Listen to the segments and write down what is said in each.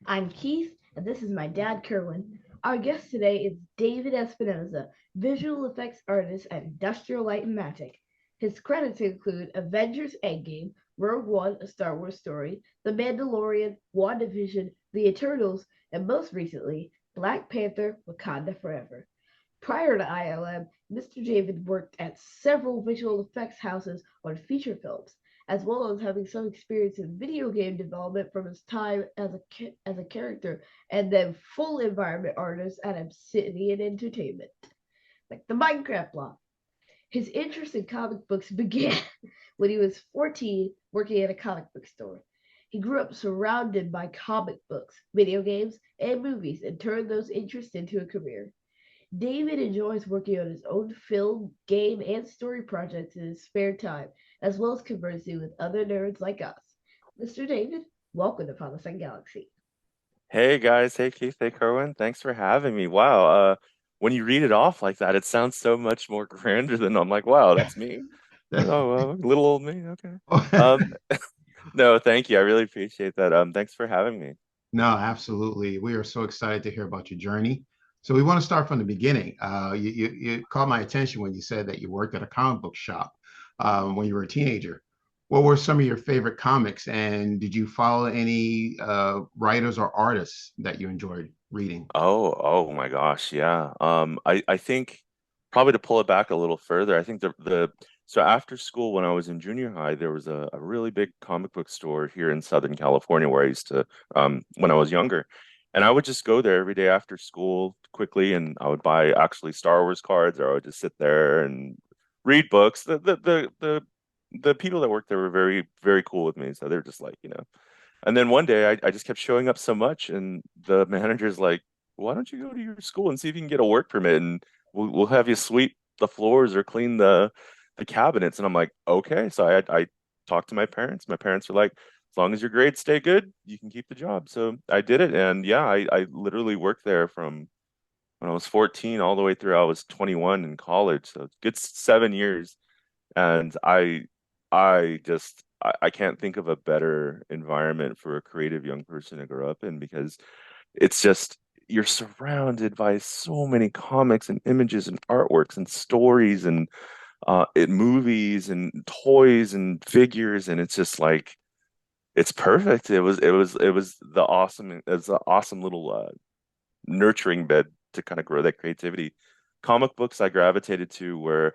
I'm Keith, and this is my dad, Kerwin. Our guest today is David Espinoza, visual effects artist at Industrial Light and Magic. His credits include Avengers Endgame, Rogue One, A Star Wars Story, The Mandalorian, Wandavision, The Eternals, and most recently, Black Panther, Wakanda Forever. Prior to ILM, Mr. David worked at several visual effects houses on feature films, as well as having some experience in video game development from his time as a character and then full environment artist at Obsidian Entertainment, like the Minecraft block. His interest in comic books began when he was 14 working at a comic book store. He grew up surrounded by comic books, video games, and movies and turned those interests into a career. David enjoys working on his own film, game, and story projects in his spare time, as well as conversing with other nerds like us. Mr. David, welcome to Palisade Galaxy. Hey guys, hey Keith, hey Kerwin, thanks for having me. Wow, when you read it off like that, it sounds so much more grander than I'm like, wow, that's me. Oh, little old me. Okay. Um, no, thank you. I really appreciate that. Thanks for having me. No, absolutely. We are so excited to hear about your journey. So we want to start from the beginning. You caught my attention when you said that you worked at a comic book shop when you were a teenager. What were some of your favorite comics, and did you follow any writers or artists that you enjoyed reading? Oh my gosh, yeah. I think probably to pull it back a little further, I think the so after school when I was in junior high, there was a really big comic book store here in Southern California where I used to when I was younger. And I would just go there every day after school quickly and I would buy actually Star Wars cards or I would just sit there and read books. The people that worked there were very, very cool with me. So they're just like, and then one day I just kept showing up so much, and the manager's like, "Why don't you go to your school and see if you can get a work permit, and we'll have you sweep the floors or clean the cabinets." And I'm like, "Okay." So I talked to my parents. My parents were like, "As long as your grades stay good, you can keep the job." So I did it, and yeah, I literally worked there from when I was 14 all the way through I was 21 in college. So good 7 years, and I can't think of a better environment for a creative young person to grow up in because it's just you're surrounded by so many comics and images and artworks and stories and movies and toys and figures, and it's just like it's perfect. It was an awesome little nurturing bed to kind of grow that creativity. Comic books I gravitated to were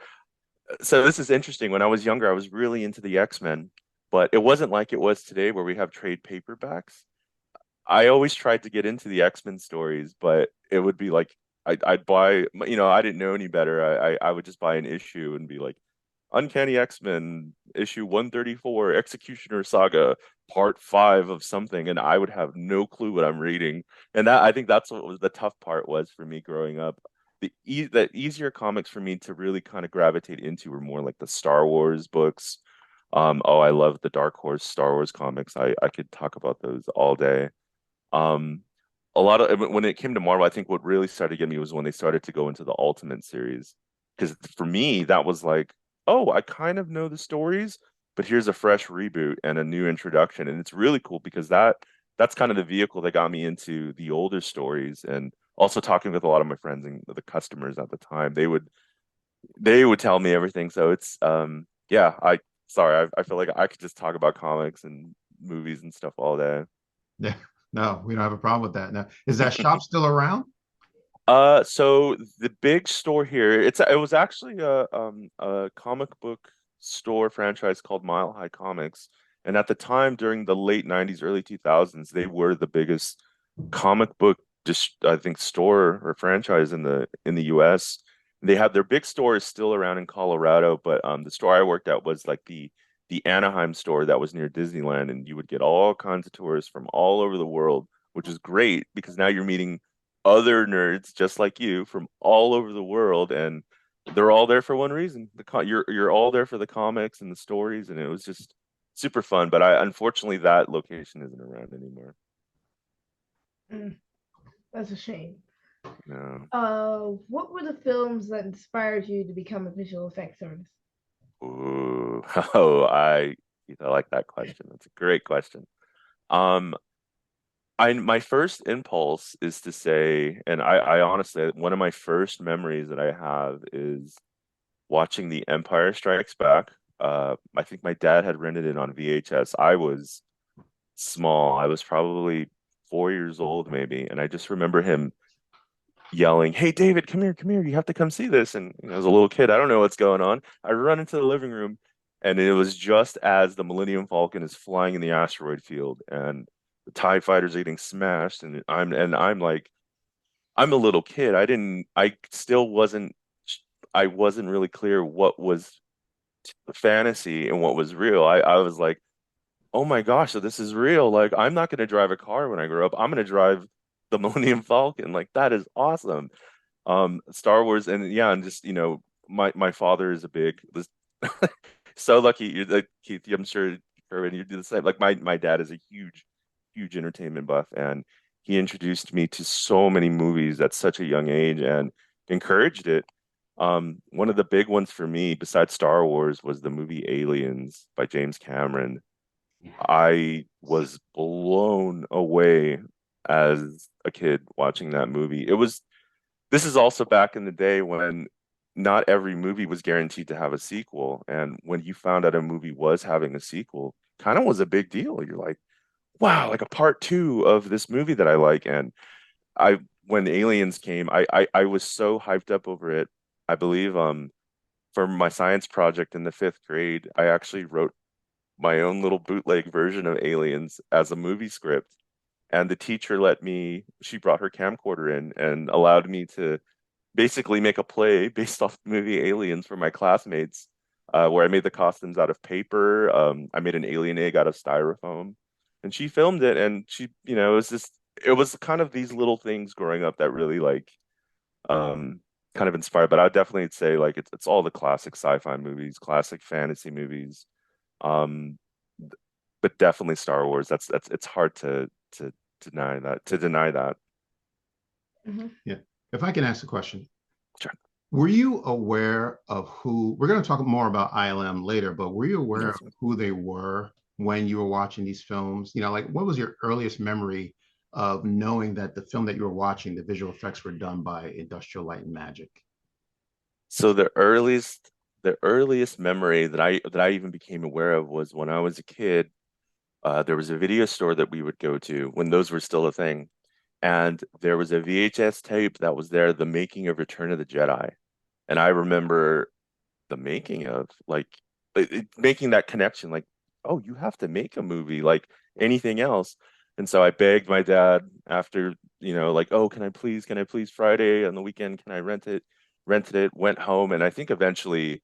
so this is interesting. When I was younger, I was really into the X-Men, but it wasn't like it was today where we have trade paperbacks. I always tried to get into the X-Men stories, but it would be like I'd buy, I didn't know any better. I would just buy an issue and be like, Uncanny X-Men issue 134, Executioner Saga, part five of something, and I would have no clue what I'm reading. And that I think that's what was the tough part was for me growing up. The easier comics for me to really kind of gravitate into were more like the Star Wars books. Oh, I love the Dark Horse Star Wars comics. I could talk about those all day. Um, a lot of when it came to Marvel, I think what really started getting me was when they started to go into the Ultimate series. Because for me, that was like, oh, I kind of know the stories, but here's a fresh reboot and a new introduction. And it's really cool because that's kind of the vehicle that got me into the older stories and also talking with a lot of my friends and the customers at the time. They would tell me everything. So it's yeah, I feel like I could just talk about comics and movies and stuff all day. Yeah, no, we don't have a problem with that. Now, is that shop still around? So the big store here, it was actually a comic book store franchise called Mile High Comics. And at the time during the late 90s, early 2000s, they were the biggest comic book just I think store or franchise in the US. They have their big store is still around in Colorado, but the store I worked at was like the Anaheim store that was near Disneyland, and you would get all kinds of tourists from all over the world, which is great because now you're meeting other nerds just like you from all over the world, and they're all there for one reason. You're all there for the comics and the stories, and it was just super fun. But I unfortunately that location isn't around anymore. Mm, that's a shame. No. What were the films that inspired you to become a visual effects artist? Ooh. Oh, I like that question. That's a great question. Um, my first impulse is to say, and I honestly, one of my first memories that I have is watching The Empire Strikes Back. I think my dad had rented it on VHS. I was small. I was probably 4 years old, maybe, and I just remember him yelling, "Hey, David, come here, come here! You have to come see this!" And as a little kid, I don't know what's going on. I run into the living room, and it was just as the Millennium Falcon is flying in the asteroid field, and the TIE fighters are getting smashed, and I'm like, I'm a little kid. I still wasn't really clear what was fantasy and what was real. I was like, oh my gosh, so this is real. Like, I'm not going to drive a car when I grow up. I'm going to drive the Millennium Falcon. Like, that is awesome. Star Wars, and yeah, and just my father is a big this so lucky you like Keith, I'm sure Kerwin, you do the same. Like my dad is a huge entertainment buff, and he introduced me to so many movies at such a young age and encouraged it. One of the big ones for me besides Star Wars was the movie Aliens by James Cameron. I was blown away as a kid watching that movie. This is also back in the day when not every movie was guaranteed to have a sequel. And when you found out a movie was having a sequel, kind of was a big deal. You're like, wow, like a part two of this movie that I like. And I when Aliens came, I was so hyped up over it. I believe for my science project in the fifth grade, I actually wrote my own little bootleg version of Aliens as a movie script. And the teacher she brought her camcorder in and allowed me to basically make a play based off the movie Aliens for my classmates, where I made the costumes out of paper. I made an alien egg out of styrofoam, and she filmed it. And it was kind of these little things growing up that really um, kind of inspired. But I would definitely say like it's all the classic sci-fi movies, classic fantasy movies, um, but definitely Star Wars. That's it's hard to deny that. Mhm. Yeah. If I can ask a question, Sure. were you aware of who, we're going to talk more about ILM later, but were you aware of Yes. who they were when you were watching these films? Like what was your earliest memory of knowing that the film that you were watching, the visual effects were done by Industrial Light and Magic? So the earliest memory that I even became aware of was when I was a kid. There was a video store that we would go to when those were still a thing, and there was a VHS tape that was there, the making of Return of the Jedi. And I remember the making of like making that connection, like, oh, you have to make a movie like anything else. And so I begged my dad after, like, oh, can I please Friday on the weekend, can I rent it? Rented it, went home, and I think eventually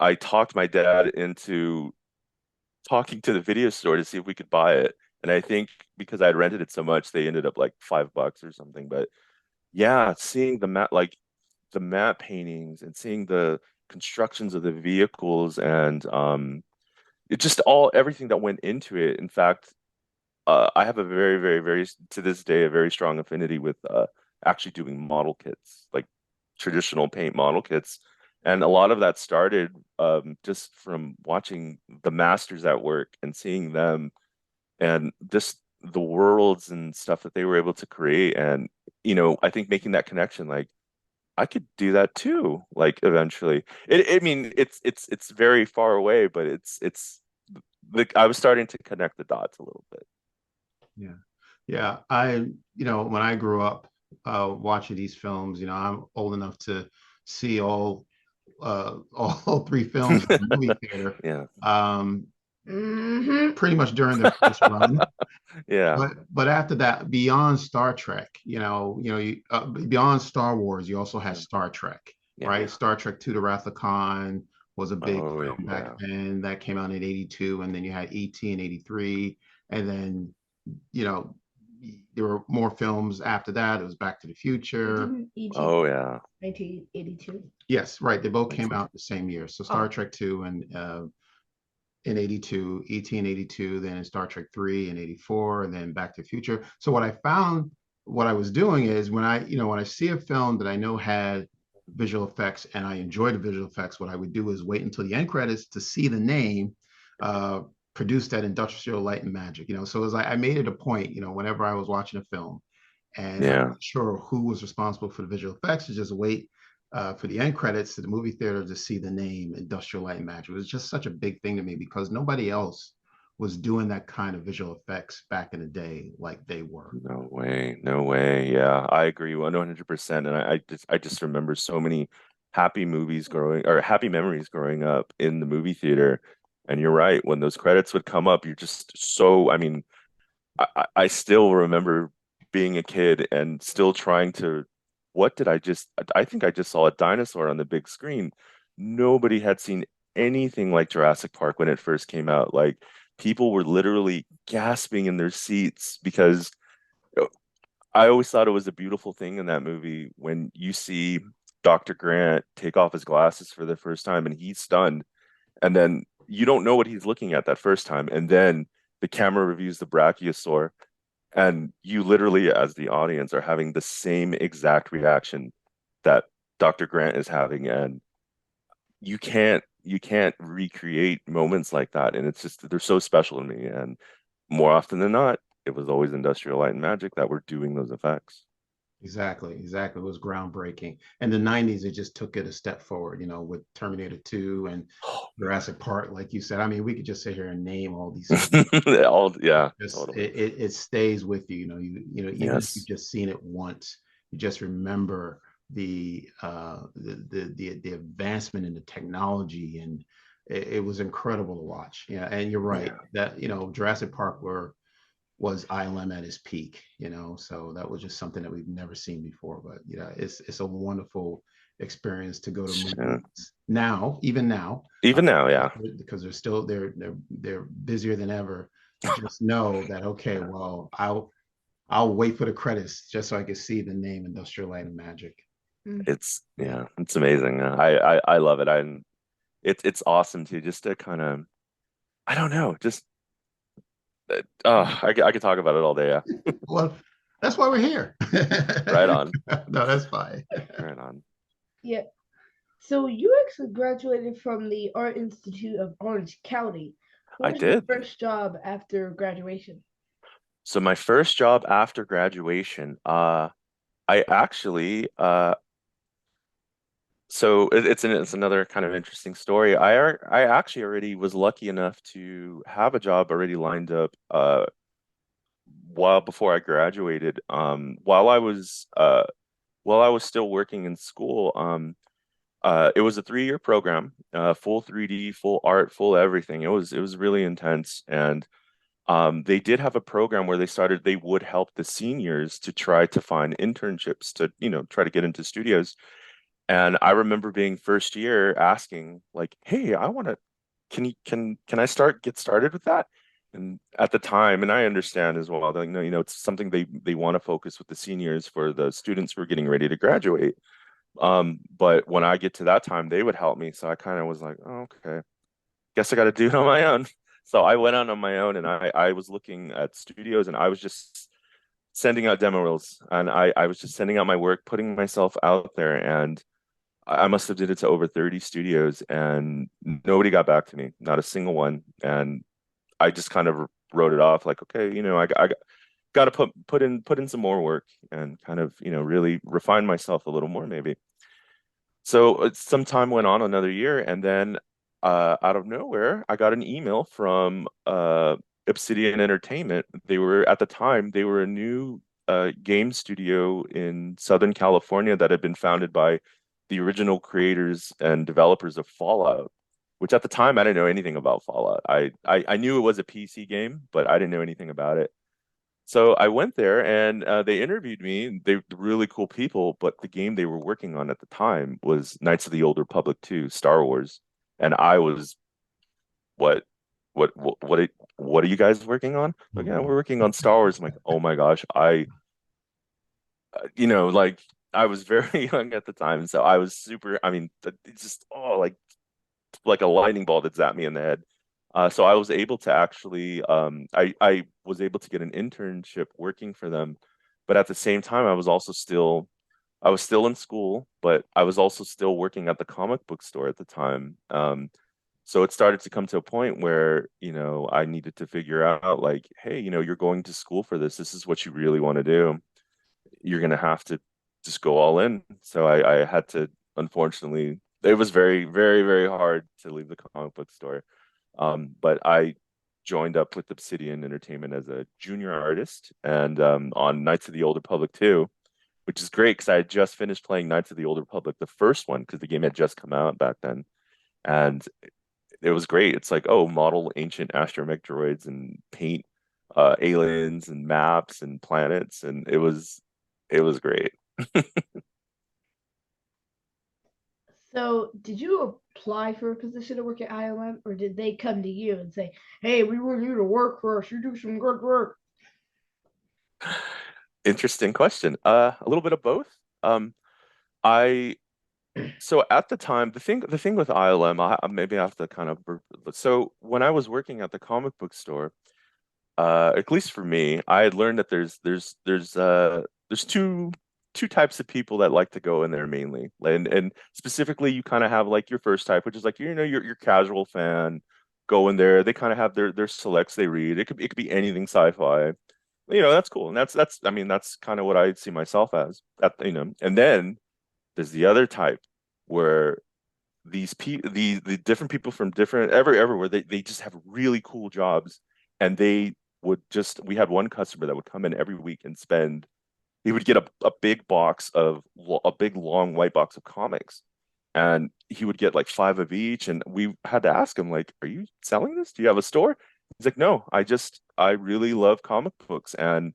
I talked my dad into talking to the video store to see if we could buy it. And I think because I'd rented it so much, they ended up like $5 or something. But yeah, seeing the matte paintings and seeing the constructions of the vehicles and it just all everything that went into it. In fact, I have a very, very, very to this day a very strong affinity with actually doing model kits, like traditional paint model kits. And a lot of that started just from watching the masters at work and seeing them and just the worlds and stuff that they were able to create. And, I think making that connection, like, I could do that too, like eventually. I mean, it's very far away, but it's like I was starting to connect the dots a little bit. Yeah. Yeah. When I grew up watching these films, I'm old enough to see all three films in the movie theater. Yeah. Um, Mhm. pretty much during their first run. Yeah. But after that, beyond Star Trek, beyond Star Wars, you also had Star Trek, Yeah. right? Star Trek II: The Wrath of Khan was a big Oh, film back yeah. then. That came out in '82, and then you had ET in '83, and then you know there were more films after that. It was Back to the Future. Didn't ET Oh, yeah. 1982? Yes, right. They both That's came right. out the same year. So Star Oh, Trek II and in '82, ET in '82, then in Star Trek 3 in '84, and then Back to the Future. So what I found, what I was doing is when I see a film that I know had visual effects and I enjoy the visual effects, what I would do is wait until the end credits to see the name. Uh, produced that industrial light and magic. So it was like I made it a point, whenever I was watching a film and I'm Yeah. not sure who was responsible for the visual effects, to just wait for the end credits to the movie theater to see the name Industrial Light and Magic. It was just such a big thing to me because nobody else was doing that kind of visual effects back in the day like they were. No way. No way. Yeah, I agree 100%. And I just remember so many happy memories growing up in the movie theater. And you're right, when those credits would come up, you're just so, I mean, I still remember being a kid and still trying to, what did I think I just saw a dinosaur on the big screen. Nobody had seen anything like Jurassic Park when it first came out. Like people were literally gasping in their seats because I always thought it was a beautiful thing in that movie when you see Dr. Grant take off his glasses for the first time and he's stunned. And then you don't know what he's looking at that first time. And then the camera reviews the brachiosaur, and you literally, as the audience, are having the same exact reaction that Dr. Grant is having. And you can't recreate moments like that. And it's just they're so special to me. And more often than not, it was always Industrial Light and Magic that were doing those effects. Exactly, exactly. It was groundbreaking. And the 90s, it just took it a step forward, with Terminator 2 and Oh, Jurassic Park, like you said. I mean, we could just sit here and name all these films. all, yeah, Just totally. it stays with you, even if you've Yes. just seen it once, you just remember the advancement in the technology, and it was incredible to watch. Yeah, and you're right Yeah. that Jurassic Park was ILM at its peak, so that was just something that we've never seen before. But it's a wonderful experience to go to Yeah. movies now, even now, Even now, yeah. because they're busier than ever. Just know that, okay, Yeah. well, I'll wait for the credits just so I can see the name Industrial Light and Magic. Mm. It's amazing. I love it. It's awesome too, just to kind of, I don't know, just I could talk about it all day. Yeah. Well, that's why we're here. Right on. No, that's fine. Right on. Yeah. So you actually graduated from the Art Institute of Orange County. I What was your did. first job after graduation? So my first job after graduation, I actually so it's another kind of interesting story. I actually already was lucky enough to have a job already lined up while before I graduated. While I was still working in school, it was a 3-year program, full 3D, full art, full everything. It was really intense. And they did have a program where they would help the seniors to try to find internships to, try to get into studios. And I remember being first year asking like, "Hey, I want to, can I get started with that?" And at the time, and I understand as well, that, it's something they want to focus with the seniors for the students who are getting ready to graduate. But when I get to that time, they would help me. So I kind of was like, oh, okay, guess I got to do it on my own. So I went on my own, and I was looking at studios, and I was just sending out demo reels, and I was just sending out my work, putting myself out there. And I must have did it to over 30 studios, and nobody got back to me, not a single one. And I just kind of wrote it off like, okay, I got to put in some more work and kind of, really refine myself a little more maybe. So some time went on, another year, and then out of nowhere, I got an email from Obsidian Entertainment. At the time, they were a new game studio in Southern California that had been founded by the original creators and developers of Fallout, which at the time I didn't know anything about Fallout. I knew it was a PC game, but I didn't know anything about it. So I went there, and they interviewed me. They were really cool people, but the game they were working on at the time was Knights of the Old Republic 2, Star Wars. And I was, what, what are you guys working on? Like, yeah, we're working on Star Wars. I'm like, oh my gosh, like I was very young at the time, so I was super. I mean, it's just like a lightning bolt that zapped me in the head. So I was able to actually, I was able to get an internship working for them, but at the same time, I was still in school, but I was also still working at the comic book store at the time. So it started to come to a point where, I needed to figure out like, hey, you're going to school for this. This is what you really want to do. You're going to have to just go all in. So I had to, unfortunately, it was very, very, very hard to leave the comic book store. But I joined up with Obsidian Entertainment as a junior artist and on Knights of the Old Republic 2, which is great because I had just finished playing Knights of the Old Republic, the first one, because the game had just come out back then. And it was great. It's like, oh, model ancient astromech droids and paint aliens and maps and planets, and it was great. So, did you apply for a position to work at ILM, or did they come to you and say, "Hey, we want you to work for us. You do some good work"? Interesting question. A little bit of both. I so at the time, the thing with ILM, maybe I have to kind of so when I was working at the comic book store, at least for me, I had learned that there's two types of people that like to go in there mainly, and specifically you kind of have like your first type, which is like your casual fan, go in there. They kind of have their selects they read. It could be anything sci-fi. That's cool, and that's I mean that's kind of what I see myself as. And then there's the other type where the different people from different everywhere they just have really cool jobs, and they would just we had one customer that would come in every week and spend he would get a big box of a big long white box of comics, and he would get like five of each, and we had to ask him like, are you selling this? Do you have a store? He's like, no, I really love comic books. And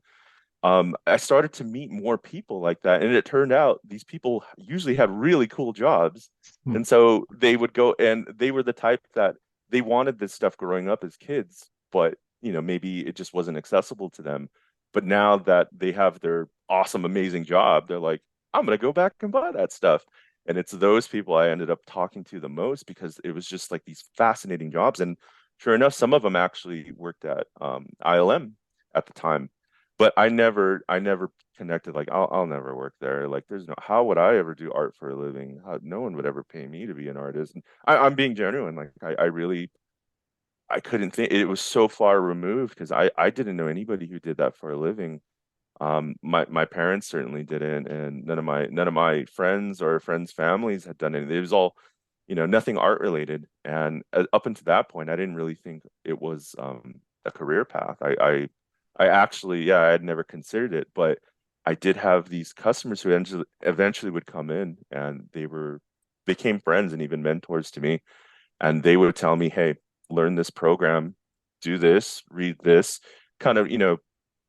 I started to meet more people like that, and it turned out these people usually had really cool jobs, Hmm. and so they would go, and they were the type that they wanted this stuff growing up as kids, but maybe it just wasn't accessible to them. But now that they have their awesome, amazing job, they're like, I'm gonna go back and buy that stuff. And it's those people I ended up talking to the most because it was just like these fascinating jobs. And sure enough, some of them actually worked at ILM at the time, but I never connected like I'll never work there. Like there's no how would I ever do art for a living? No one would ever pay me to be an artist. And I'm being genuine. Like I really I couldn't think it was so far removed because I didn't know anybody who did that for a living. My parents certainly didn't, and none of my friends or friends' families had done it. It was all, nothing art related. And up until that point, I didn't really think it was a career path. I actually, yeah, I had never considered it, but I did have these customers who eventually would come in, and they became friends and even mentors to me, and they would tell me, "Hey, learn this program, do this, read this," kind of,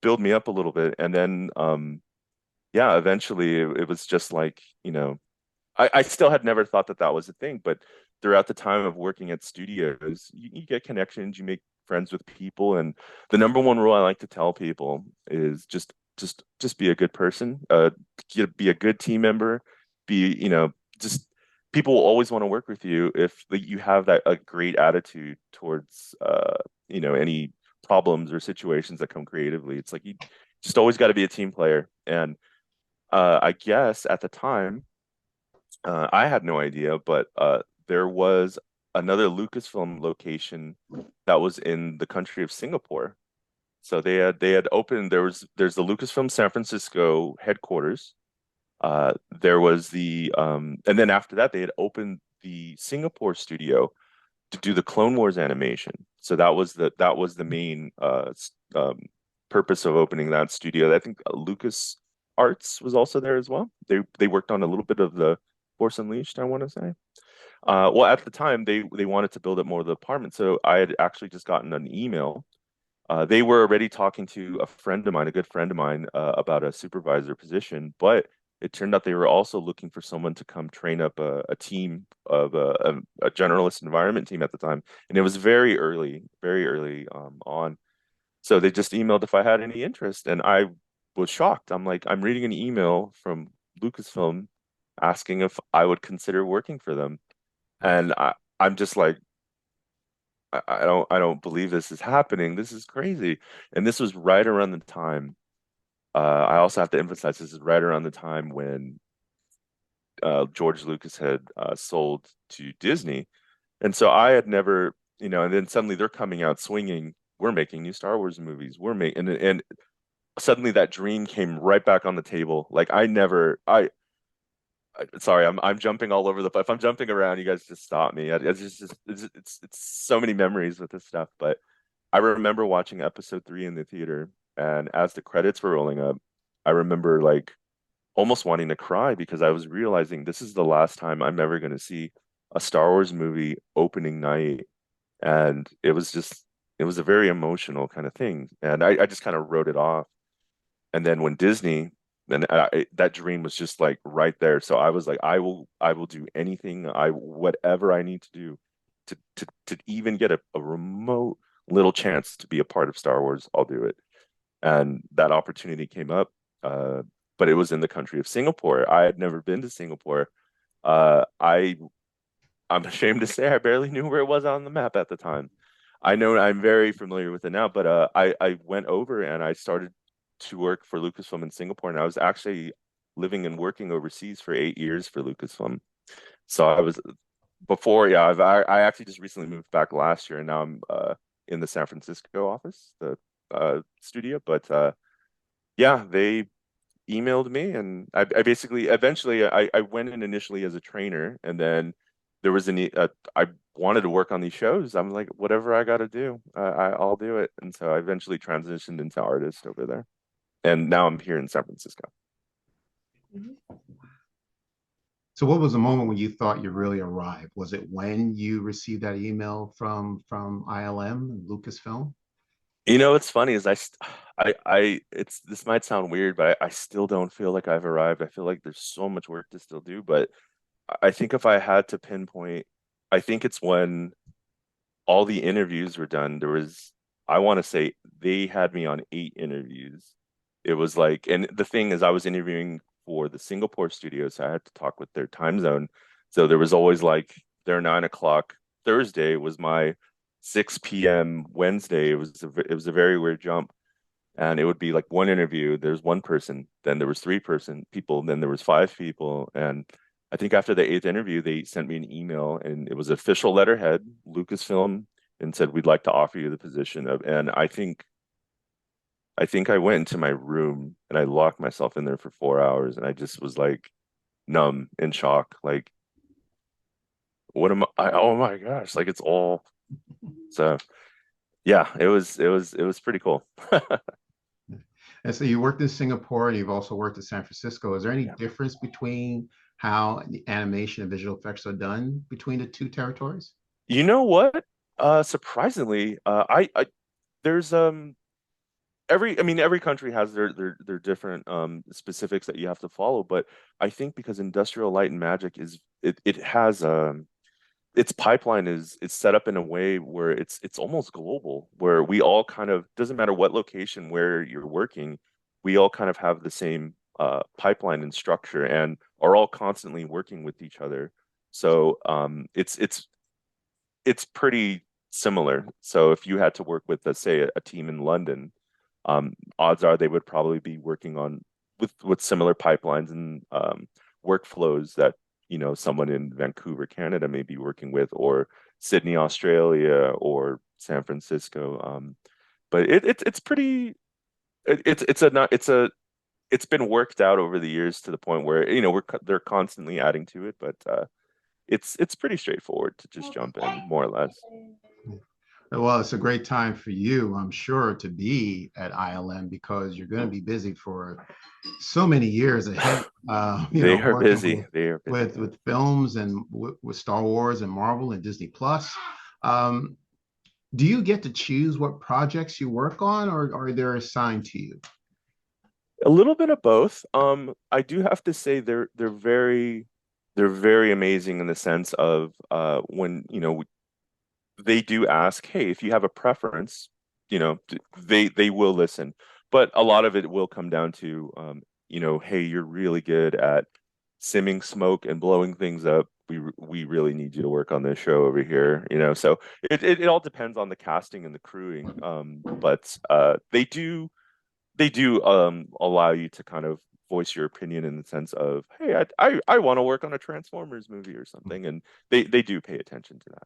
build me up a little bit. And then yeah, eventually it was just like, I still had never thought that that was a thing, but throughout the time of working at studios, you get connections, you make friends with people, and the number one rule I like to tell people is just be a good person, be a good team member, be, just people will always want to work with you if like, you have that a great attitude towards any problems or situations that come creatively. It's like you just always got to be a team player. And I guess at the time, I had no idea, but there was another Lucasfilm location that was in the country of Singapore. So they had opened there's the Lucasfilm San Francisco headquarters. There was and then after that they had opened the Singapore studio to do the Clone Wars animation. So that was the main purpose of opening that studio. I think Lucas Arts was also there as well. They worked on a little bit of the Force Unleashed, I want to say. Well, at the time they wanted to build up more of the apartment, so I had actually just gotten an email. They were already talking to a friend of mine, a good friend of mine, about a supervisor position, but it turned out they were also looking for someone to come train up a team of a generalist environment team at the time, and it was very early on. So they just emailed if I had any interest, and I was shocked. I'm like, I'm reading an email from Lucasfilm asking if I would consider working for them, and I'm just like, I don't believe this is happening. This is crazy. And this was right around the time. I also have to emphasize this is right around the time when George Lucas had sold to Disney. And so I had never, and then suddenly they're coming out swinging. We're making new Star Wars movies. We're making, and suddenly that dream came right back on the table. Like I never, sorry, I'm jumping all over the. If I'm jumping around, you guys just stop me. It's just it's so many memories with this stuff. But I remember watching episode 3 in the theater, and as the credits were rolling up, I remember like almost wanting to cry because I was realizing this is the last time I'm ever going to see a Star Wars movie opening night, and it was a very emotional kind of thing, and I just kind of wrote it off. And then when Disney, then that dream was just like right there. So I was like, I will do anything, whatever I need to do to even get a remote little chance to be a part of Star Wars. I'll do it. And that opportunity came up, uh, but it was in the country of Singapore. I had never been to Singapore. I'm ashamed to say I barely knew where it was on the map at the time. I know I'm very familiar with it now, but I went over and I started to work for Lucasfilm in Singapore, and I was actually living and working overseas for 8 years for Lucasfilm. So I was before, yeah, I actually just recently moved back last year, and now I'm in the San Francisco office, the studio. But yeah, they emailed me, and I basically eventually I went in initially as a trainer, and then there was I wanted to work on these shows. I'm like, whatever I got to do, I'll do it. And so I eventually transitioned into artist over there, and now I'm here in San Francisco. Mhm. So what was the moment when you thought you really arrived? Was it when you received that email from ILM, Lucasfilm? It's funny is it's this might sound weird, but I still don't feel like I've arrived. I feel like there's so much work to still do, but I think if I had to pinpoint, I think it's when all the interviews were done. I want to say they had me on 8 interviews. It was like, and the thing is, I was interviewing for the Singapore studio, so I had to talk with their time zone. So there was always like their 9 o'clock Thursday was my 6 p.m. Wednesday. It was a very weird jump, and it would be like one interview. There's one person, then there was three-person people, then there was five people, and I think after the eighth interview, they sent me an email, and it was official letterhead, Lucasfilm, and said we'd like to offer you the position of. And I think I went into my room and I locked myself in there for 4 hours, and I just was like numb in shock, like what am I? Oh my gosh, like it's all so. Yeah, it was pretty cool. And so you worked in Singapore and you've also worked in San Francisco. Is there any Yeah. difference between how the animation and visual effects are done between the two territories? You know what? Surprisingly, I there's I mean every country has their different specifics that you have to follow, but I think because Industrial Light and Magic it has its pipeline is it's set up in a way where it's almost global, where we all kind of doesn't matter what location where you're working, we all kind of have the same pipeline and structure and are all constantly working with each other. So it's pretty similar. So if you had to work with, let's say, a team in London, odds are they would probably be working on with similar pipelines and workflows that someone in Vancouver, Canada, may be working with, or Sydney, Australia, or San Francisco. But it's pretty. It's been worked out over the years to the point where they're constantly adding to it, but it's pretty straightforward to just jump in, more or less. Well, it's a great time for you, I'm sure, to be at ILM because you're going to be busy for so many years ahead. They are Working busy. They are busy. with films and with Star Wars and Marvel and Disney Plus. Um, do you get to choose what projects you work on, or are they assigned to you? A little bit of both. I do have to say they're very amazing in the sense of when they do ask, hey, if you have a preference, they will listen. But a lot of it will come down to hey, you're really good at simming smoke and blowing things up. We really need you to work on this show over here, So it all depends on the casting and the crewing. But they do allow you to kind of voice your opinion in the sense of, hey, I want to work on a Transformers movie or something, and they do pay attention to that.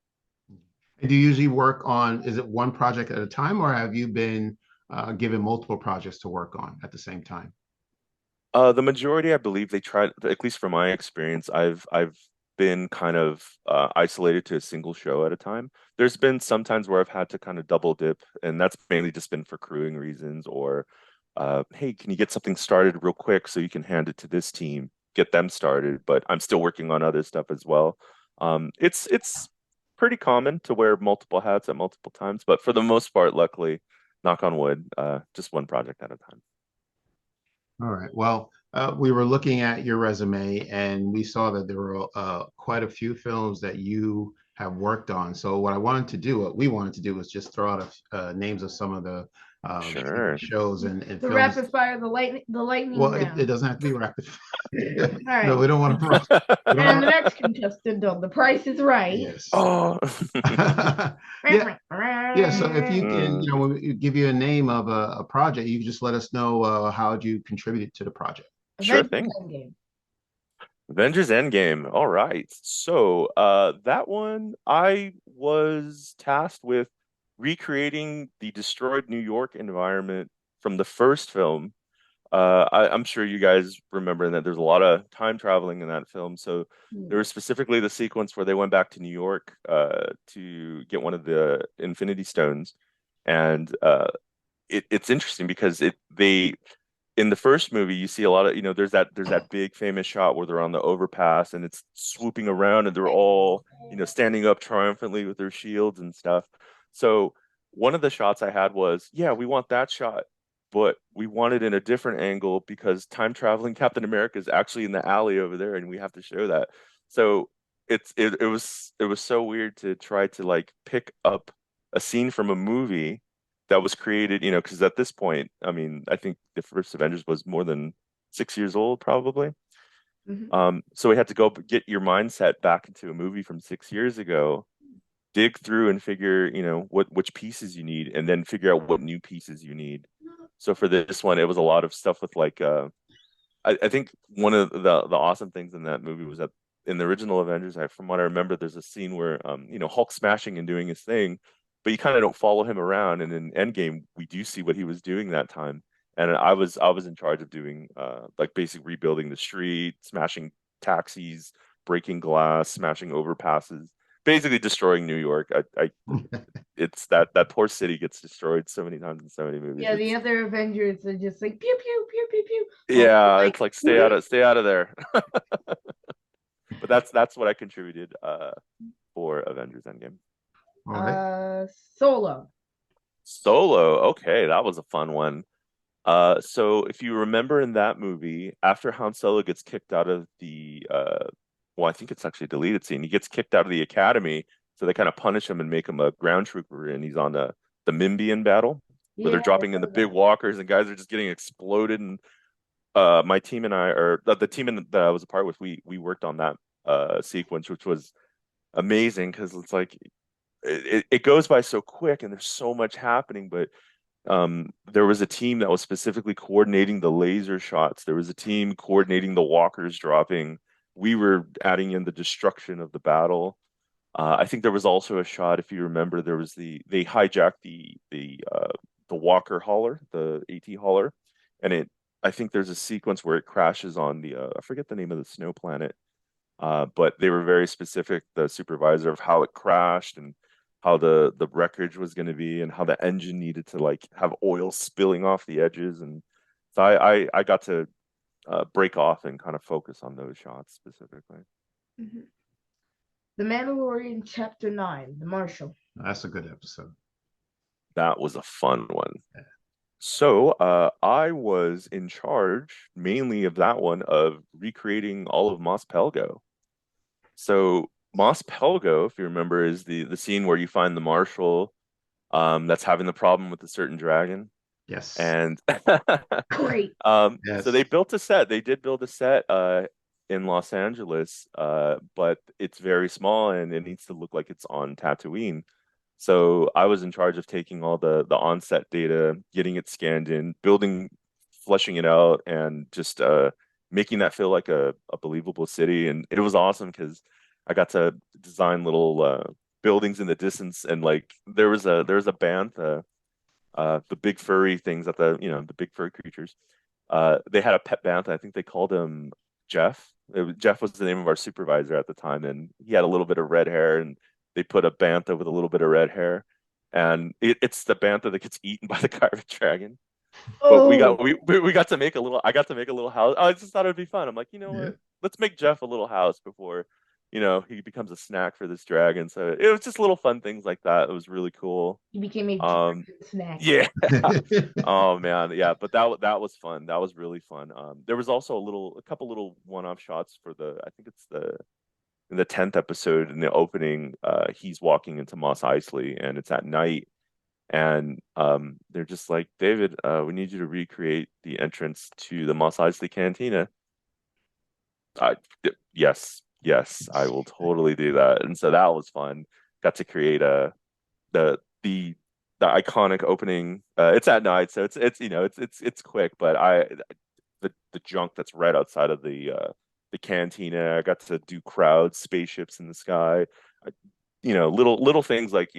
Do you usually work on, is it one project at a time, or have you been given multiple projects to work on at the same time? The majority, I believe, they tried, at least from my experience, I've been kind of isolated to a single show at a time. There's been some times where I've had to kind of double dip, and that's mainly just been for crewing reasons or hey, can you get something started real quick so you can hand it to this team, get them started, but I'm still working on other stuff as well. It's pretty common to wear multiple hats at multiple times, but for the most part, luckily, knock on wood, just one project at a time. All right. Well, we were looking at your resume and we saw that there were quite a few films that you have worked on. So what we wanted to do was just throw out names of some of the TV Sure. shows and The films. rapid fire, the lightning Well, round. it doesn't have to be rapid. All right. No, we don't want to rush. And the next contestant on The Price is Right. Yes. Oh. Yeah. Yeah. So if you can, Mm. when we give you a name of a project, you can just let us know how you contributed to the project. Sure Avengers thing. Endgame. Avengers Endgame. All right. So, that one I was tasked with recreating the destroyed New York environment from the first film. I'm sure you guys remember that there's a lot of time traveling in that film. So there was specifically the sequence where they went back to New York to get one of the Infinity Stones, and it's interesting because it they in the first movie you see a lot of there's that big famous shot where they're on the overpass and it's swooping around and they're all standing up triumphantly with their shields and stuff. So one of the shots I had was, yeah, we want that shot, but we want it in a different angle because time traveling Captain America is actually in the alley over there and we have to show that. So it was so weird to try to like pick up a scene from a movie that was created, because at this point, I mean, I think the first Avengers was more than 6 years old, probably. Mhm. So we had to go get your mindset back into a movie from 6 years ago, dig through and figure, which pieces you need, and then figure out what new pieces you need. So for this one, it was a lot of stuff with like, I think one of the awesome things in that movie was that in the original Avengers, from what I remember, there's a scene where Hulk smashing and doing his thing, but you kind of don't follow him around. And in Endgame, we do see what he was doing that time. And I was in charge of doing like basic rebuilding the street, smashing taxis, breaking glass, smashing overpasses, basically destroying New York. I it's that poor city gets destroyed so many times in so many movies. Yeah, the other Avengers are just like pew pew pew pew pew. Yeah, Like, it's like stay out of there. But that's what I contributed for Avengers Endgame. All right. Solo. Solo, okay, that was a fun one. So if you remember in that movie, after Han Solo gets kicked out of well, I think it's actually a deleted scene. He gets kicked out of the academy, so they kind of punish him and make him a ground trooper, and he's on the Mimbian battle where Yeah, they're I dropping in saw the big that. walkers and guys are just getting exploded. And my team and I, or the team that I was a part with, we worked on that sequence, which was amazing because it's like it goes by so quick and there's so much happening. But there was a team that was specifically coordinating the laser shots. There was a team coordinating the walkers dropping. We were adding in the destruction of the battle. I think there was also a shot, if you remember, there was they hijacked the Walker hauler, the AT hauler, and I think there's a sequence where it crashes on the I forget the name of the snow planet, but they were very specific, the supervisor, of how it crashed and how the wreckage was going to be and how the engine needed to like have oil spilling off the edges. And so I got to break off and kind of focus on those shots specifically. Mhm. The Mandalorian Chapter 9, The Marshal. That's a good episode. That was a fun one. So I was in charge mainly of that one of recreating all of Mos Pelgo. So Mos Pelgo, if you remember, is the scene where you find the marshal that's having the problem with a certain dragon. Yes. And Great. so Yes. they built a set. They did build a set in Los Angeles, but it's very small and it needs to look like it's on Tatooine. So I was in charge of taking all the on-set data, getting it scanned in, fleshing it out, and just making that feel like a believable city. And it was awesome because I got to design little buildings in the distance, and like there was a bantha, the big furry things at the big furry creatures. They had a pet bantha. I think they called him Jeff. Jeff was the name of our supervisor at the time, and he had a little bit of red hair, and they put a bantha with a little bit of red hair, and it's the bantha that gets eaten by the garbage dragon. But we got Oh, we got to make a little. I got to make a little house. I just thought it'd be fun. I'm like, you know Yeah. what? Let's make Jeff a little house before, he becomes a snack for this dragon. So it was just little fun things like that. It was really cool. you became a Um, dragon snack. yeah. Oh man, yeah. But that was fun. That was really fun. There was also a couple little one-off shots for I think it's in the 10th episode in the opening. He's walking into Mos Eisley, and it's at night, and they're just like, David, we need you to recreate the entrance to the Mos Eisley Cantina. I, yes, yes, I will totally do that. And so that was fun. Got to create the the the iconic opening. It's at night, so it's quick, but the junk that's right outside of the cantina. I got to do crowds, spaceships in the sky. I, little things like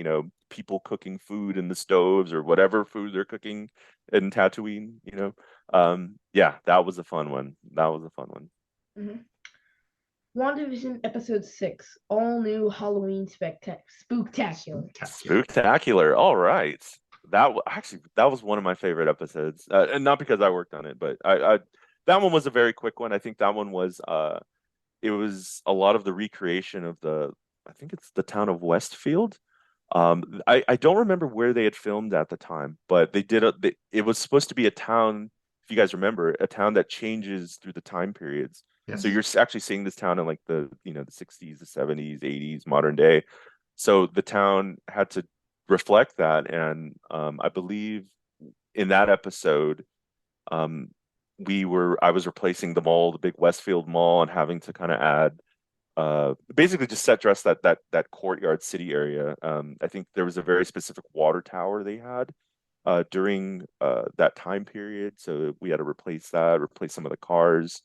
people cooking food in the stoves or whatever food they're cooking in Tatooine. Yeah, that was a fun one. That was a fun one. Mm-hmm. WandaVision episode 6, all new Halloween spooktacular. Spooktacular. All right. That was one of my favorite episodes. And not because I worked on it, but I that one was a very quick one. I think that one was it was a lot of the recreation of I think it's the town of Westfield. I don't remember where they had filmed at the time, but it was supposed to be a town, if you guys remember, a town that changes through the time periods. So Yes. you're actually seeing this town in like the 60s, the 70s, 80s, modern day. So the town had to reflect that, and I believe in that episode, um, I was replacing the mall, the big Westfield mall, and having to kind of add basically just set dress that courtyard city area. I think there was a very specific water tower they had during that time period, so we had to replace some of the cars.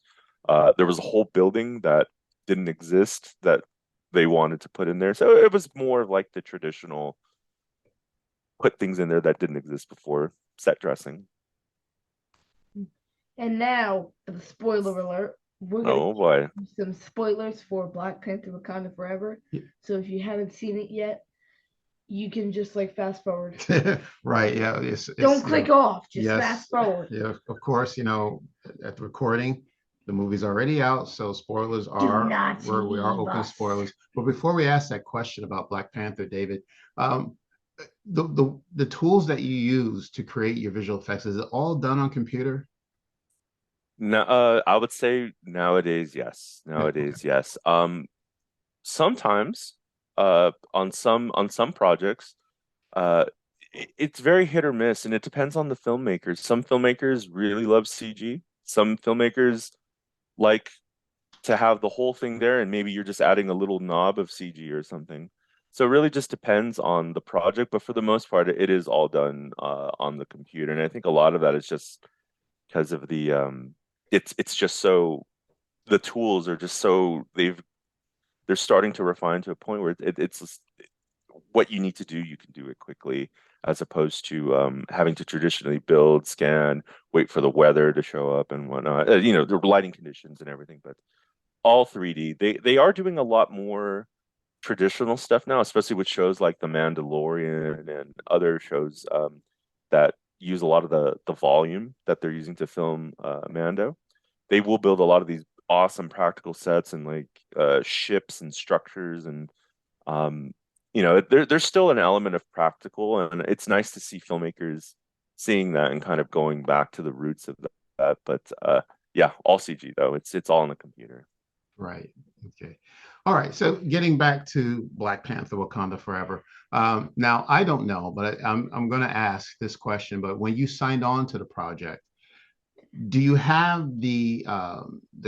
There was a whole building that didn't exist that they wanted to put in there, so it was more of like the traditional put things in there that didn't exist before set dressing. And now, the spoiler alert, we're going to Oh boy. give you some spoilers for Black Panther Wakanda Forever. Yeah. So if you haven't seen it yet, you can just like fast forward. Right. Yeah. Don't click off, just yes, fast forward. Yeah. Of course, at the recording, the movie's already out, so spoilers Do are not where we are leave open us. spoilers. But before we ask that question about Black Panther, David, the tools that you use to create your visual effects, is it all done on computer? No, I would say nowadays, yes. Nowadays, yes. Sometimes, on some projects, uh, it's very hit or miss, and it depends on the filmmakers. Some filmmakers really love CG. Some filmmakers like to have the whole thing there, and maybe you're just adding a little knob of CG or something. So it really just depends on the project, but for the most part, it is all done on the computer, and I think a lot of that is just because of it's just so the tools are just so they're starting to refine to a point where it's just, what you need to do, you can do it quickly, as opposed to having to traditionally build, scan, wait for the weather to show up and whatnot. The lighting conditions and everything, but all 3D. They are doing a lot more traditional stuff now, especially with shows like The Mandalorian and other shows that use a lot of the volume that they're using to film Mando. They will build a lot of these awesome practical sets and like ships and structures, and there's still an element of practical, and it's nice to see filmmakers seeing that and kind of going back to the roots of that. But yeah, all CG though. It's all on the computer. Right. Okay. All right. So getting back to Black Panther: Wakanda Forever. Now I don't know, but I'm going to ask this question. But when you signed on to the project, do you have the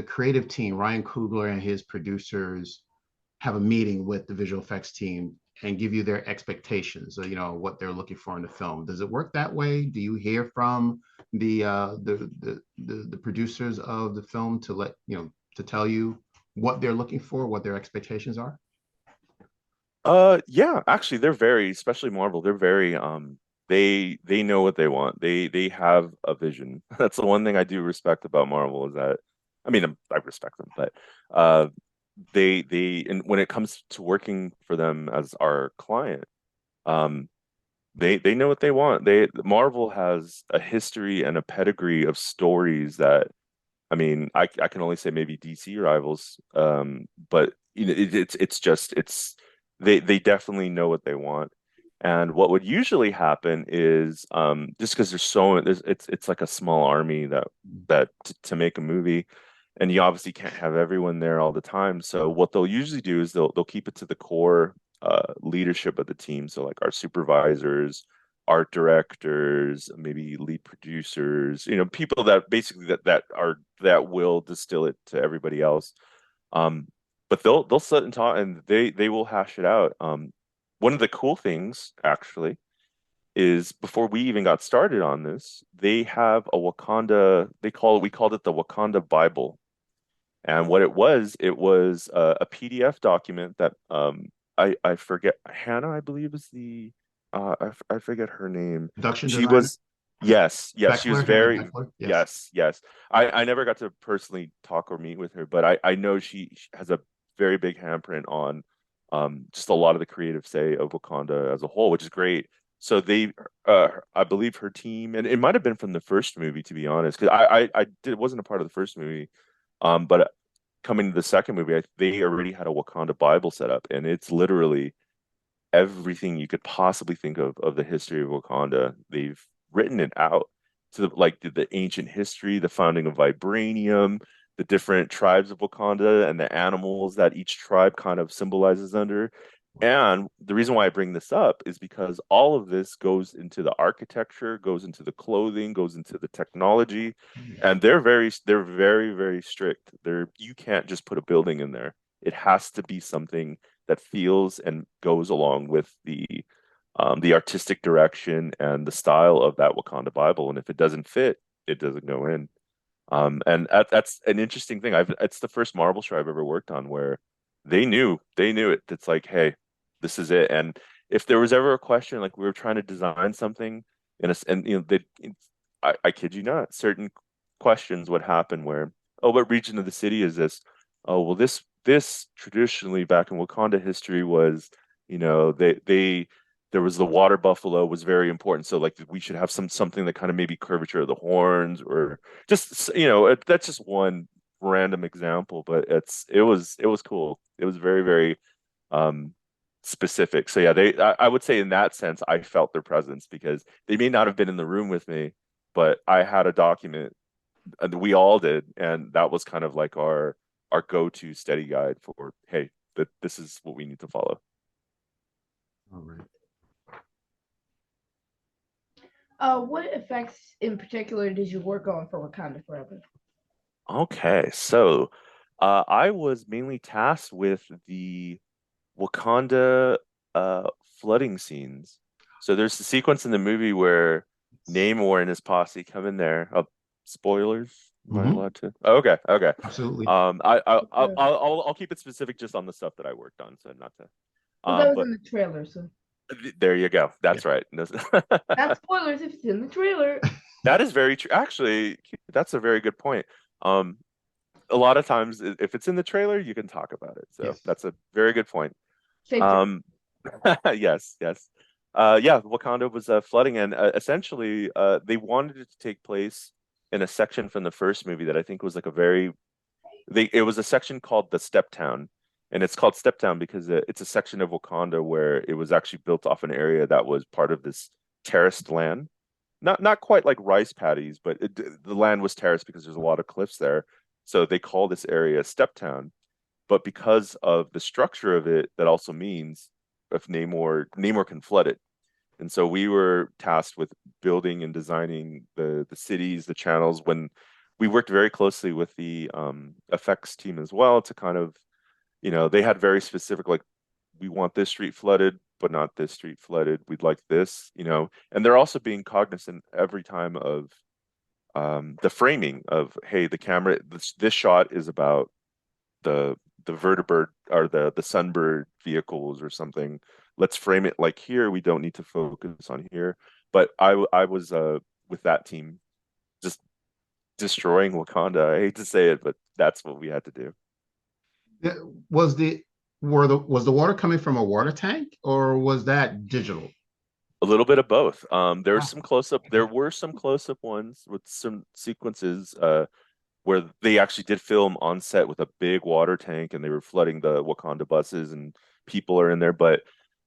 creative team, Ryan Coogler and his producers, have a meeting with the visual effects team and give you their expectations, or what they're looking for in the film? Does it work that way? Do you hear from the producers of the film to tell you what they're looking for, what their expectations are? Yeah, actually they're very, especially Marvel, they're very they know what they want. They have a vision. That's the one thing I do respect about Marvel is that I mean I respect them, but uh they and when it comes to working for them as our client, um they know what they want. They Marvel has a history and a pedigree of stories that I mean, I can only say maybe DC rivals, but you know, it's just it's they definitely know what they want, and what would usually happen is just because it's like a small army that to make a movie, and you obviously can't have everyone there all the time. So what they'll usually do is they'll keep it to the core leadership of the team, so like our supervisors, art directors, maybe lead producers, you know, people that basically that will distill it to everybody else. Um, but they'll sit and talk and they will hash it out. One of the cool things actually is before we even got started on this, they have a Wakanda, we called it the Wakanda Bible. And what it was a PDF document that I forget Hannah, I believe is the I forget her name. Production She designer, was yes, she was Beckler, Hannah very Beckler. Yes. yes. I never got to personally talk or meet with her, but I know she has a very big handprint on just a lot of the creative say of Wakanda as a whole, which is great. So I believe her team, and it might have been from the first movie, to be honest, because I did wasn't a part of the first movie. But coming to the second movie, they already had a Wakanda Bible set up, and it's literally everything you could possibly think of the history of Wakanda. They've written it out to the ancient history, the founding of vibranium, the different tribes of Wakanda, and the animals that each tribe kind of symbolizes under. And the reason why I bring this up is because all of this goes into the architecture, goes into the clothing, goes into the technology, and they're very, very strict. You can't just put a building in there. It has to be something that feels and goes along with the artistic direction and the style of that Wakanda Bible. And if it doesn't fit, it doesn't go in. And that's an interesting thing. It's the first Marvel show I've ever worked on where they knew it. It's like, hey, this is it. And if there was ever a question, like we were trying to design something and you know, I kid you not, certain questions would happen where, oh, what region of the city is this? Oh, well, this traditionally back in Wakanda history was, you know, they there was the water buffalo was very important. So like we should have something that kind of maybe curvature of the horns or just you know that's just one random example, but it was cool. It was very very um specific. So yeah, I would say in that sense I felt their presence because they may not have been in the room with me, but I had a document and we all did, and that was kind of like our go-to steady guide for hey, this is what we need to follow. All right. What effects in particular did you work on for Wakanda Forever? Okay, so I was mainly tasked with the Wakanda uh flooding scenes. So there's the sequence in the movie where Namor and his posse come in there. Spoilers? Am I Mm-hmm. allowed to? Oh, okay, okay. Absolutely. I'll keep it specific just on the stuff that I worked on, so not to. Well, that was But in the trailer, so there you go. Yeah. That's right. not spoilers if it's in the trailer. That is very true. Actually, that's a very good point. Um, a lot of times, if it's in the trailer, you can talk about it. So Yes. that's a very good point. Safe to Um, yes. Yeah, Wakanda was flooding, and essentially, they wanted it to take place in a section from the first movie that I think was like a very it was a section called the Step Town, and it's called Step Town because it's a section of Wakanda where it was actually built off an area that was part of this terraced land. Not quite like rice paddies, but the land was terraced because there's a lot of cliffs there. So they call this area Step Town. But because of the structure of it, that also means if Namor can flood it. And so we were tasked with building and designing the cities, the channels. When we worked very closely with the effects team as well to kind of, you know, they had very specific like we want this street flooded, but not this street flooded. We'd like this, you know, and they're also being cognizant every time of the framing of hey, the camera this shot is about the vertibird or the sunbird vehicles or something. Let's frame it like here. We don't need to focus on here. But I was with that team just destroying Wakanda. I hate to say it, but that's what we had to do. Yeah, was the water coming from a water tank or was that digital? A little bit of both. There was Wow. some close up. There Okay. were some close up ones with some sequences where they actually did film on set with a big water tank and they were flooding the Wakanda buses and people are in there. But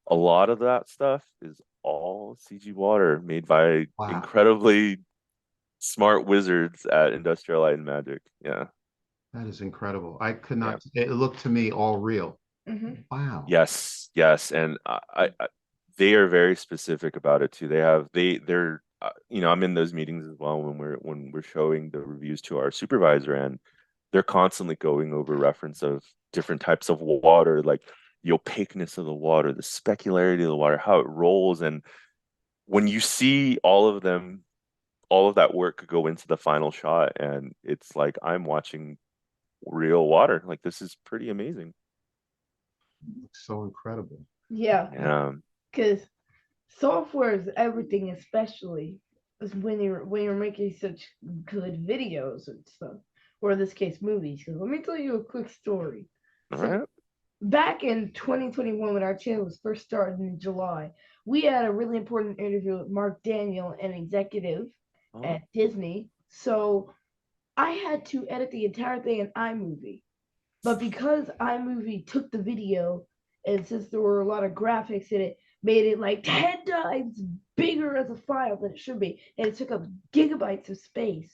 a lot of that stuff is all CG water made by Wow. incredibly smart wizards at Industrial Light and Magic. Yeah. That is incredible. I could Yeah. not, it looked to me all real. Hmm. Wow. Yes. Yes. And they are very specific about it too. They're I'm in those meetings as well when we're showing the reviews to our supervisor, and they're constantly going over reference of different types of water, like the opaqueness of the water, the specularity of the water, how it rolls. And when you see all of them, all of that work go into the final shot, and it's like I'm watching real water. Like this is pretty amazing. So incredible. Yeah, Yeah. because software is everything, especially when you're making such good videos and stuff, or in this case, movies. Because let me tell you a quick story. All So right. back in 2021, when our channel was first started in July, we had a really important interview with Mark Daniel, an executive Oh, at Disney. So I had to edit the entire thing in iMovie. But because iMovie took the video, and since there were a lot of graphics in it, made it like 10 times bigger as a file than it should be, and it took up gigabytes of space.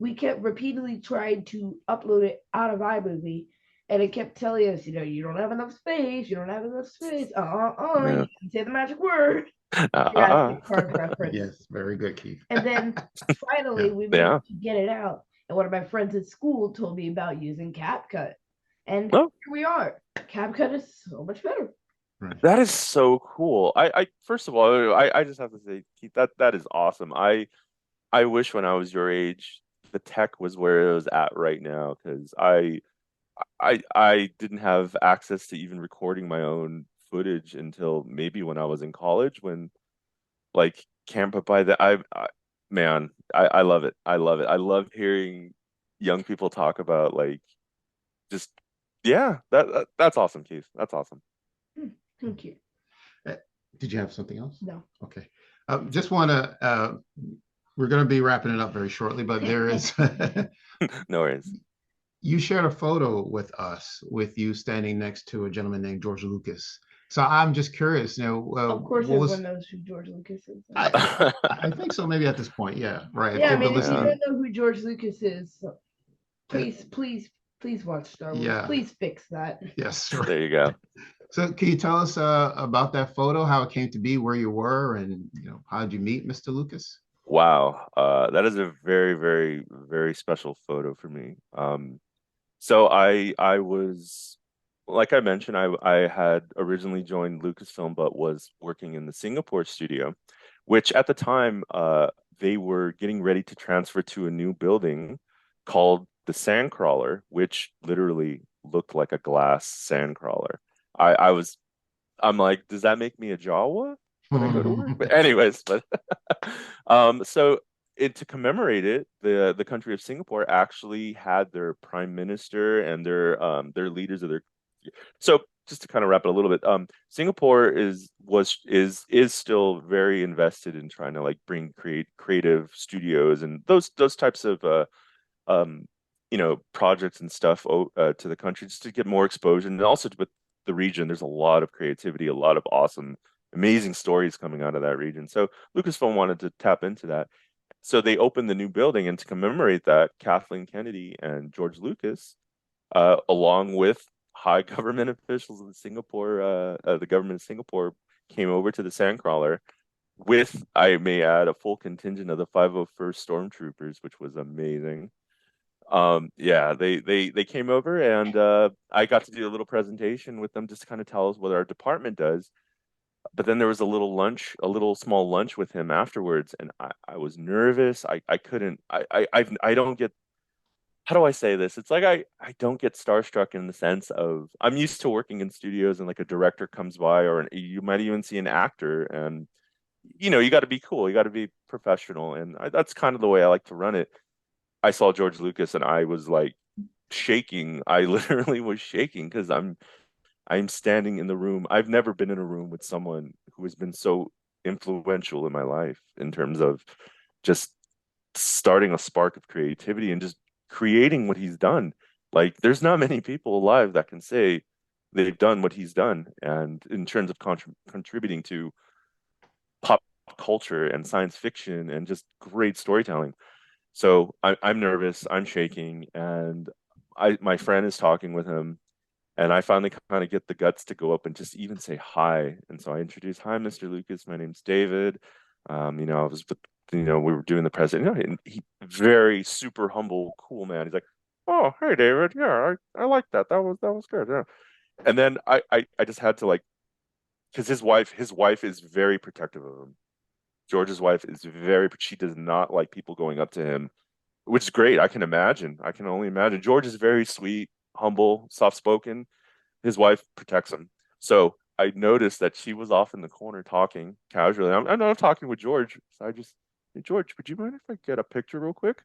We kept repeatedly trying to upload it out of iMovie, and it kept telling us, you don't have enough space, you don't have enough space, yeah. you can say the magic word. Uh-uh. Jurassic Park reference. Yes, very good, Keith. And then finally, Yeah. we Yeah. managed to get it out. And one of my friends at school told me about using CapCut. And Oh, here we are. CapCut is so much better. Right. that is so cool. I first of all, I just have to say, Keith, that is awesome. I wish when I was your age, the tech was where it was at right now, because I didn't have access to even recording my own footage until maybe when I was in college, when like can't but by the I man, I love it. I love it. I love hearing young people talk about like just yeah, that's awesome, Keith. That's awesome. Thank you. Uh, Did you have something else? No. Okay. Just want to, we're going to be wrapping it up very shortly, but there is, No worries. you shared a photo with us with you standing next to a gentleman named George Lucas. So I'm just curious, Of course, what was, everyone knows who George Lucas is. I think so, maybe at this point. Yeah, right. Yeah, I If the mean, if you Yeah. don't listening, know who George Lucas is, uh, please watch Star Wars. yeah, Please fix that. yes. There you go. So can you tell us about that photo, how it came to be, where you were, and how did you meet Mr. Lucas? Wow. That is a very, very, very special photo for me. So I was like I mentioned, I had originally joined Lucasfilm but was working in the Singapore studio, which at the time they were getting ready to transfer to a new building called the Sandcrawler, which literally looked like a glass sandcrawler. I was I'm like, does that make me a Jawa when I go to work? But anyways, but so to commemorate it, the country of Singapore actually had their prime minister and their leaders of their. So just to kind of wrap it a little bit, Singapore is still very invested in trying to like bring creative studios and those types of um, projects and stuff to the country just to get more exposure, and also with the region, there's a lot of creativity, a lot of awesome, amazing stories coming out of that region. So Lucasfilm wanted to tap into that. So they opened the new building, and to commemorate that, Kathleen Kennedy and George Lucas, along with high government officials of the government of Singapore, came over to the Sandcrawler with, I may add, a full contingent of the 501st Stormtroopers, which was amazing. Yeah, they came over, and I got to do a little presentation with them just to kind of tell us what our department does. But then there was a little lunch, a little small lunch with him afterwards, and I was nervous. I couldn't I don't get how do I say this? It's like I don't get starstruck in the sense of I'm used to working in studios and like a director comes by or you might even see an actor and you got to be cool, you got to be professional, and that's kind of the way I like to run it. I saw George Lucas and I was like shaking. I literally was shaking because I'm standing in the room. I've never been in a room with someone who has been so influential in my life in terms of just starting a spark of creativity and just creating what he's done. Like, there's not many people alive that can say they've done what he's done, and in terms of contributing to pop culture and science fiction and just great storytelling. So I'm nervous, I'm shaking, and my friend is talking with him, and I finally kind of get the guts to go up and just even say hi. And so I introduce, hi, Mr. Lucas, my name's David. I was with, we were doing the president, and he very super humble, cool man. He's like, oh, hey, David. Yeah, I like that. That was good. Yeah. And then I just had to like, because his wife is very protective of him. George's wife is she does not like people going up to him, which is great. I can imagine. I can only imagine. George is very sweet, humble, soft spoken. His wife protects him. So I noticed that she was off in the corner talking casually. I'm talking with George. So I just, hey, George, would you mind if I get a picture real quick?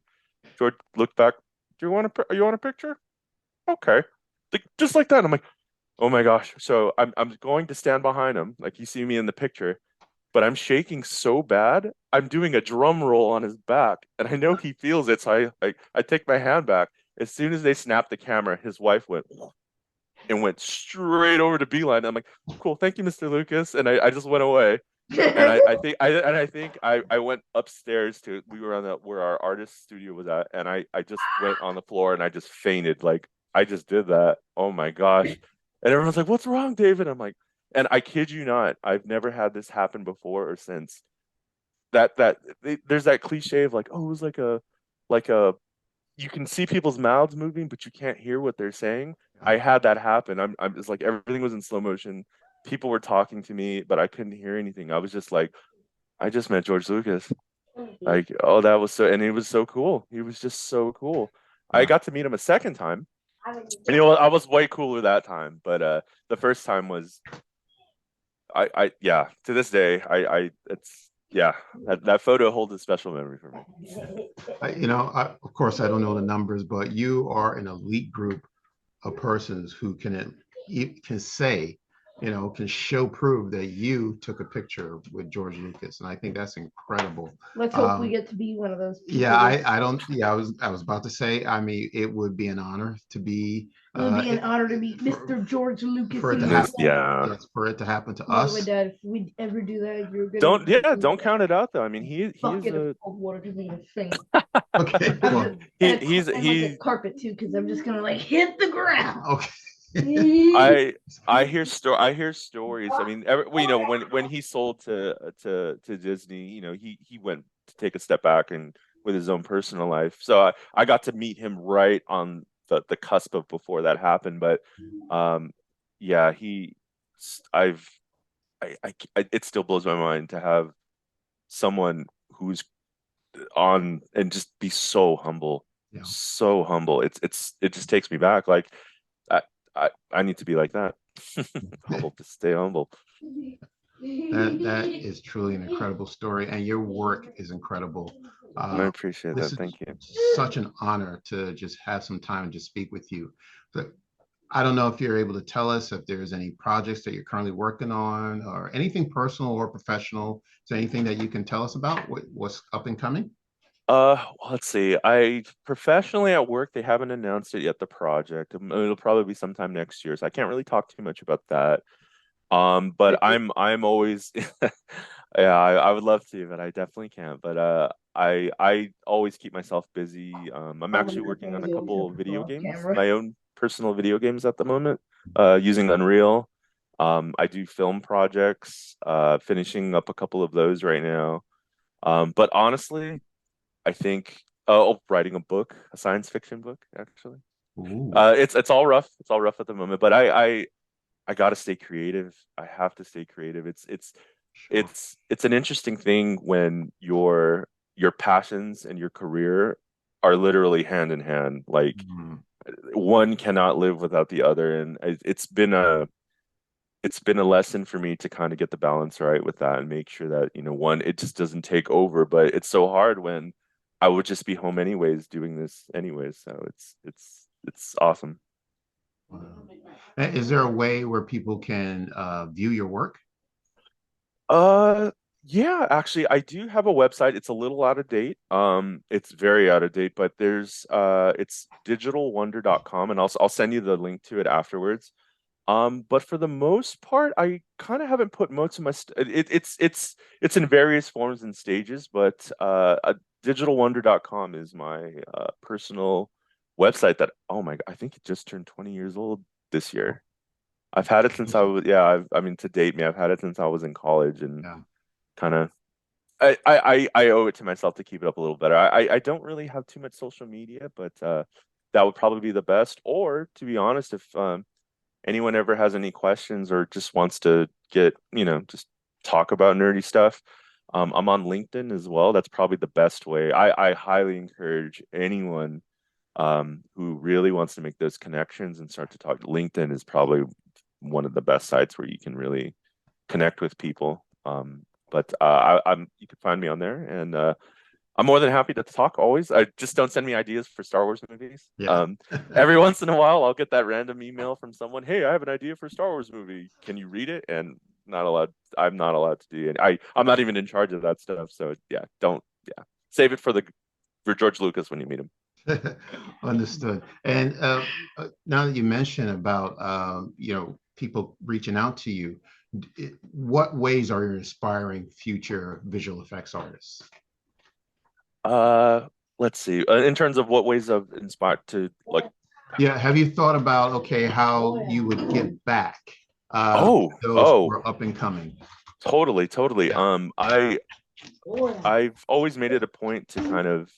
George looked back. You want a picture? Okay. Like, just like that. I'm like, oh my gosh. So I'm going to stand behind him. Like, you see me in the picture, but I'm shaking so bad. I'm doing a drum roll on his back, and I know he feels it. So I take my hand back. As soon as they snapped the camera, his wife went straight over to Beeline. I'm like, cool, thank you, Mr. Lucas, and I just went away. And I went upstairs to we were on the where our artist studio was at, and I just went on the floor and I just fainted. Like, I just did that. Oh my gosh. And everyone's like, what's wrong, David? I'm like, and I kid you not, I've never had this happen before or since. There's that cliche of like, oh, it was like a you can see people's mouths moving, but you can't hear what they're saying. Yeah. I had that happen. I'm it's like everything was in slow motion. People were talking to me, but I couldn't hear anything. I was just like, I just met George Lucas. Like, oh, that was so, and he was so cool. He was just so cool. I Yeah. got to meet him a second time. And I was way cooler that time, but the first time was yeah, to this day, it's yeah, that photo holds a special memory for me. Of course, I don't know the numbers, but you are an elite group of persons who can say, can show prove that you took a picture with George Lucas, and I think that's incredible. Let's hope we get to be one of those people. Yeah, I don't. Yeah, I was about to say. I mean, it would be an honor to be. It would be an honor to meet Mr. George Lucas. For it to happen. Yeah. Yes, for it to happen to By the us. way, Dad, if we ever do that, you're gonna Don't count it out though. I mean, he's bucket a of cold water to me to faint. Okay. Well, he's like a carpet too, because I'm just gonna like hit the ground. okay. I hear stories. I mean, well, when he sold to Disney, he went to take a step back and with his own personal life. So I got to meet him right on the cusp of before that happened. But yeah, I've it still blows my mind to have someone who's on and just be so humble, Yeah. so humble. It just takes me back. Like, I need to be like that. Humble, to stay humble. That is truly an incredible story, and your work is incredible. I appreciate that. This is Thank you. such an honor to just have some time to speak with you. But I don't know if you're able to tell us if there's any projects that you're currently working on, or anything personal or professional. Is there anything that you can tell us about what's up and coming? Let's see. I professionally at work, they haven't announced it yet, the project. It'll probably be sometime next year, so I can't really talk too much about that. But I'm always yeah, I would love to, but I definitely can't. But I always keep myself busy. I'm actually working on a couple of video games, my own personal video games at the moment, using Unreal. I do film projects, finishing up a couple of those right now. But honestly, I think writing a book, a science fiction book, actually. Ooh. It's all rough. It's all rough at the moment, but I got to stay creative. I have to stay creative. Sure. It's an interesting thing when your passions and your career are literally hand in hand. Like Mhm. one cannot live without the other, and it's been a lesson for me to kind of get the balance right with that and make sure that, one, it just doesn't take over. But it's so hard when I would just be home anyways, doing this anyways. So it's awesome. Wow. Is there a way where people can view your work? Uh, yeah, actually, I do have a website. It's a little out of date. It's very out of date, but it's digitalwonder.com, and I'll send you the link to it afterwards. But for the most part, I kind of haven't put most of my it's in various forms and stages, but digitalwonder.com is my personal website that, oh my God, I think it just turned 20 years old this year. I've had it since I was, yeah, I mean, to date me, I've had it since I was in college, and Yeah. kind of I owe it to myself to keep it up a little better. I don't really have too much social media, but that would probably be the best. Or to be honest, if anyone ever has any questions or just wants to get, just talk about nerdy stuff, I'm on LinkedIn as well. That's probably the best way. I highly encourage anyone who really wants to make those connections and start to talk. LinkedIn is probably one of the best sites where you can really connect with people. But I'm you can find me on there, and I'm more than happy to talk always. I just don't send me ideas for Star Wars movies. Yeah. Every once in a while, I'll get that random email from someone. Hey, I have an idea for a Star Wars movie. Can you read it? And not allowed. I'm not allowed to do it. I'm not even in charge of that stuff. So yeah, don't. Yeah, save it for George Lucas when you meet him. Understood. And now that you mention about people reaching out to you, what ways are you inspiring future visual effects artists? Uh, let's see. In terms of what ways of inspired to like. Yeah, have you thought about how you would give back Oh, those who oh, are up and coming? totally, totally. Yeah. I've always made it a point to kind of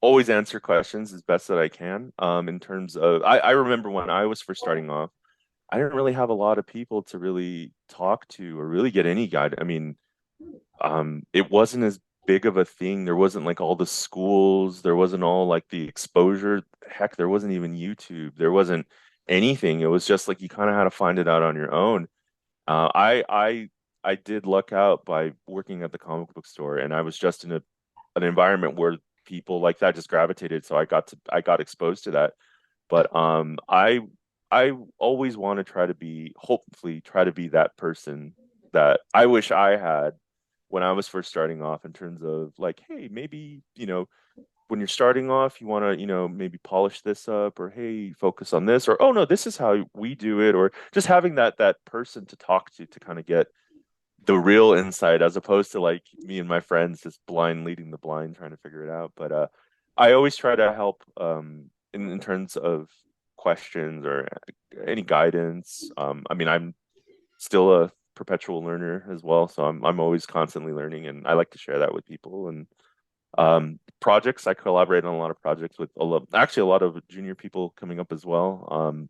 always answer questions as best that I can. In terms of, I remember when I was first starting off, I didn't really have a lot of people to really talk to or really get any guide. I mean, it wasn't as big of a thing. There wasn't like all the schools, there wasn't all like the exposure. Heck, there wasn't even YouTube. There wasn't anything. It was just like you kind of had to find it out on your own. I did luck out by working at the comic book store, and I was just in an environment where people like that just gravitated. So I got exposed to that. But I always want to hopefully try to be that person that I wish I had when I was first starting off, in terms of like, hey, maybe, when you're starting off, you want to, maybe polish this up, or hey, focus on this, or oh no, this is how we do it, or just having that person to talk to kind of get the real insight, as opposed to like me and my friends just blind leading the blind trying to figure it out. But I always try to help in terms of questions or any guidance. I mean, I'm still a perpetual learner as well, so I'm always constantly learning, and I like to share that with people. And projects, I collaborate on a lot of projects with actually a lot of junior people coming up as well.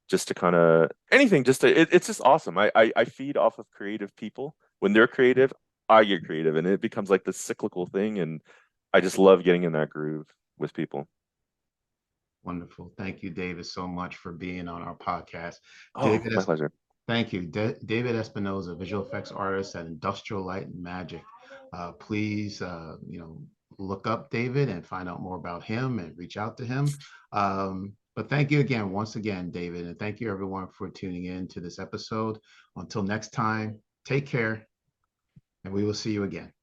Just to kind of anything, it's just awesome. I feed off of creative people. When they're creative, I get creative, and it becomes like this cyclical thing. And I just love getting in that groove with people. Wonderful. Thank you, David, so much for being on our podcast. Oh, David, my pleasure. thank you. David Espinoza, visual effects artist at Industrial Light and Magic. Please, look up David and find out more about him and reach out to him. But thank you again, once again, David, and thank you everyone for tuning in to this episode. Until next time, take care, and we will see you again.